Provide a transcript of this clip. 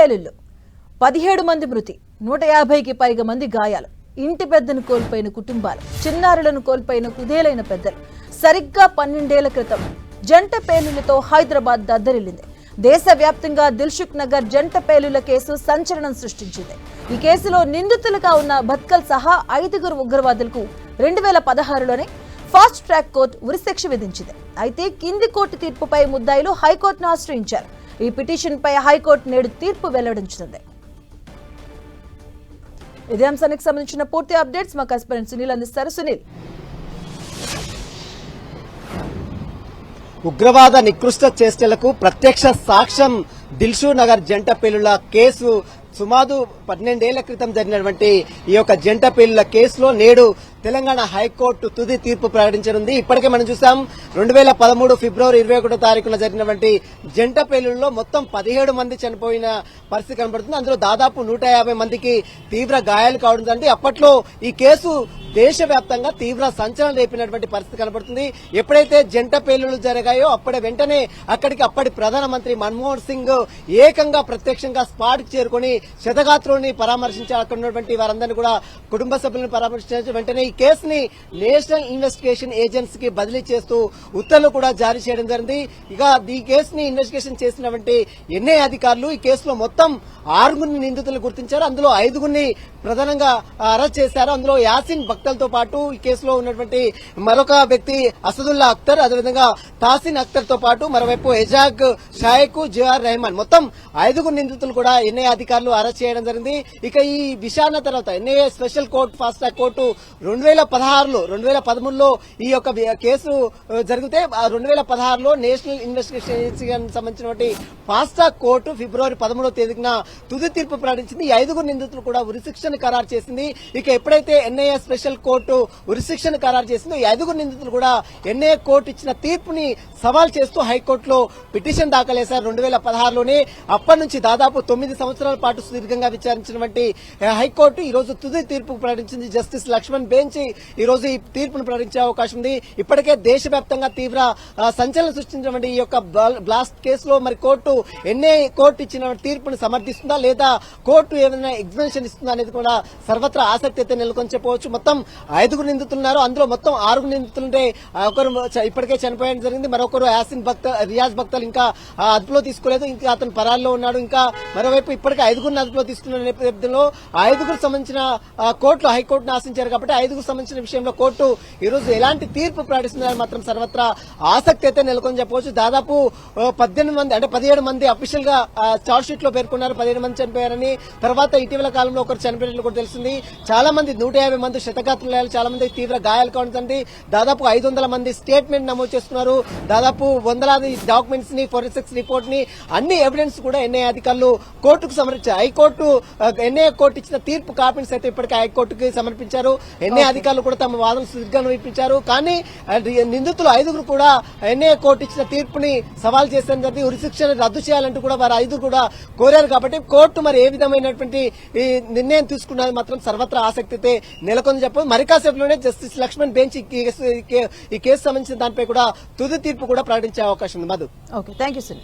పేలుళ్లు 17 మంది మృతి, 150కి పైగా మంది గాయాలు. ఇంటి పెద్దను కోల్పోయిన కుటుంబాలు, చిన్నారులను కోల్పోయిన కుదేలైన పెద్దలు. సరిగ్గా 12 ఏళ్ల క్రితం జంట పేలుళ్లతో హైదరాబాద్ దద్దరిల్లింది. దేశవ్యాప్తంగా దిల్సుఖ్ నగర్ జంట పేలుళ్ల కేసు సంచలనం సృష్టించింది. ఈ కేసులో నిందితులుగా ఉన్న భత్కల్ సహా 5 ఉగ్రవాదులకు 2016లోనే ఫాస్ట్ ట్రాక్ కోర్టు ఉరిశిక్ష విధించింది. అయితే కింది కోర్టు తీర్పుపై ముద్దాయిలు హైకోర్టును ఆశ్రయించారు. ఈ పిటిషన్పై హైకోర్టు నేడు తీర్పు వెల్లడించింది. ఇదే అంశానికి సంబంధించిన పూర్తి అప్డేట్స్ మా కరెస్పాండెంట్ సునీల్ అందిస్తారు. సునీల్, ఉగ్రవాద నికృష్ట చేష్టలకు ప్రత్యక్ష సాక్ష్యం దిల్సుఖ్ నగర్ జంట పేలుళ్ల కేసు. సుమారు 12 ఏళ్ల క్రితం జరిగినటువంటి ఈ యొక్క జంట పేలుళ్ల కేసులో నేడు తెలంగాణ హైకోర్టు తుది తీర్పు ప్రకటించనుంది. ఇప్పటికే మనం చూసాం 2013 ఫిబ్రవరి 21వ తారీఖున జరిగినటువంటి జంట పేలుళ్లలో మొత్తం 17 మంది చనిపోయిన పరిస్థితి కనబడుతుంది. అందులో దాదాపు 150 మందికి తీవ్ర గాయాలు కావడం. అప్పట్లో ఈ కేసు దేశవ్యాప్తంగా తీవ్ర సంచలనం రేపినటువంటి పరిస్థితి కనబడుతుంది. ఎప్పుడైతే జంట పేలుళ్లు జరిగాయో అప్పుడే వెంటనే అప్పటి ప్రధానమంత్రి మన్మోహన్ సింగ్ ఏకంగా ప్రత్యక్షంగా స్పాట్ కి చేరుకుని శతగాత్రుని పరామర్శించి అక్కడ ఉన్నటువంటి వారందరినీ కూడా కుటుంబ సభ్యులను పరామర్శించారు. వెంటనే ఈ కేసుని నేషనల్ ఇన్వెస్టిగేషన్ ఏజెన్సీకి బదిలీ చేస్తూ ఉత్తర్వులు కూడా జారీ చేయడం జరిగింది. ఇక ఈ కేసుని ఇన్వెస్టిగేషన్ చేసినటువంటి ఎన్ఐ అధికారులు ఈ కేసులో మొత్తం 6 నిందితులను గుర్తించారు. అందులో 5 ప్రధానంగా అరెస్ట్ చేశారు. అందులో యాసిన్ భక్తల్తో పాటు ఈ కేసులో ఉన్నటువంటి మరొక వ్యక్తి అసదుల్లా అఖ్తర్, అదేవిధంగా తాసిన్ అఖ్తర్ తో పాటు మరోవైపు ఎజాగ్ షాయక్, జిఆర్ రెహమాన్, మొత్తం 5 నిందితులు కూడా ఎన్ఐ అధికారులు అరెస్ట్ చేయడం జరిగింది. ఇక ఈ విచారణ తర్వాత NIA special court fast track court 2013లో ఈ యొక్క కేసు జరిగితే 2016లో నేషనల్ ఇన్వెస్టిగేషన్ ఏజెన్సీకి సంబంధించినటువంటి ఫాస్ట్ ట్రాక్ కోర్టు ఫిబ్రవరి 13వ తేదీన తుది తీర్పు ప్రకటించింది. ఈ 5 నిందితులు కూడా ఉరిశిక్షను ఖరారు చేసింది. ఇక ఎప్పుడైతే ఎన్ఐఏ స్పెషల్ కోర్టు ఉరిశిక్షను ఖరారు చేసిందో ఈ 5 నిందితులు కూడా ఎన్ఐఏ కోర్టు ఇచ్చిన తీర్పుని సవాల్ చేస్తూ హైకోర్టులో పిటిషన్ దాఖలు చేశారు 2016లోనే. అప్పటి నుంచి దాదాపు 9 సంవత్సరాల పాటు సుదీర్ఘంగా విచారించినటువంటి హైకోర్టు ఈ రోజు తుది తీర్పు ప్రకటించింది. జస్టిస్ లక్ష్మణ్ బెంచ్ ఈ రోజు ఈ తీర్పును ప్రకటించే అవకాశం ఉంది. ఇప్పటికే దేశవ్యాప్తంగా తీవ్ర సంచలనం సృష్టించినటువంటి ఈ యొక్క బ్లాస్ట్ కేసులో మరి కోర్టు ఎన్ఐఏ కోర్టు ఇచ్చిన తీర్పును సమర్థిస్తుందా లేదా కోర్టు ఏమైనా ఎగ్జామినేషన్ ఇస్తుందా అనేది కూడా సర్వత్రా ఆసక్తి అయితే నెలకొని చెప్పవచ్చు. మొత్తం 5 నిందితులున్నారు. అందులో మొత్తం 6 నిందితులుంటే ఒకరు ఇప్పటికే చనిపోయడం జరిగింది. మరొకరు యాసిన్ భక్తల్, రియాజ్ భక్తల్ ఇంకా అదుపులో తీసుకోలేదు, ఇంకా అతను పరాల్లో ఉన్నాడు. ఇంకా మరోవైపు ఇప్పటికే 5 అదుపులో తీసుకున్న నేపథ్యంలో 5 సంబంధించిన కోర్టులో హైకోర్టును ఆశించారు కాబట్టి 5 సంబంధించిన విషయంలో కోర్టు ఈ రోజు ఎలాంటి తీర్పు ప్రకటిస్తుందని మాత్రం సర్వత్రా ఆసక్తి అయితే నెలకొని చెప్పవచ్చు. దాదాపు 17 మంది అఫీషియల్ గా చార్జ్ షీట్ లో పేర్కొన్నారు. 17 మంది చనిపోయారని. తర్వాత ఇటీవల కాలంలో ఒకరు చనిపోయినట్లు కూడా తెలిసింది. చాలా మంది 150 మంది శతగాత్రులయ్యారు. చాలా మంది తీవ్ర గాయాలు కావడంతో దాదాపు 500 మంది స్టేట్మెంట్ నమోదు చేస్తున్నారు. దాదాపు వందలాది డాక్యుమెంట్స్ ని, ఫోరెన్సిక్స్ రిపోర్ట్ ని, అన్ని ఎవిడెన్స్ కూడా ఎన్ఐఏ అధికారులు కోర్టుకు సమర్పించారు. హైకోర్టు ఎన్ఐఏ కోర్టు ఇచ్చిన తీర్పు కాపీస్ అయితే ఇప్పటికే హైకోర్టుకి సమర్పించారు. ఎన్ఐఏ అధికారులు కూడా తమ వాదన సుదీర్ఘంగా వినిపించారు. కానీ నిందితులు 5 కూడా ఎన్ఐఏ కోర్టు ఇచ్చిన తీర్పుని సవాల్ చేసిన ఉరిశిక్షను రద్దు చేయాలంటూ కూడా వారు 5 కూడా కోరారు. కాబట్టి కోర్టు మరి ఏ విధమైనటువంటి నిర్ణయం తీసుకున్నది మాత్రం సర్వత్రా ఆసక్తి అయితే నెలకొని చెప్పదు. మరి కాసేపులోనే జస్టిస్ లక్ష్మణ్ బెంచ్ ఈ కేసు సంబంధించిన దానిపై కూడా తుది తీర్పు కూడా ప్రకటించే అవకాశం ఉంది. Madhu, okay, thank you sir.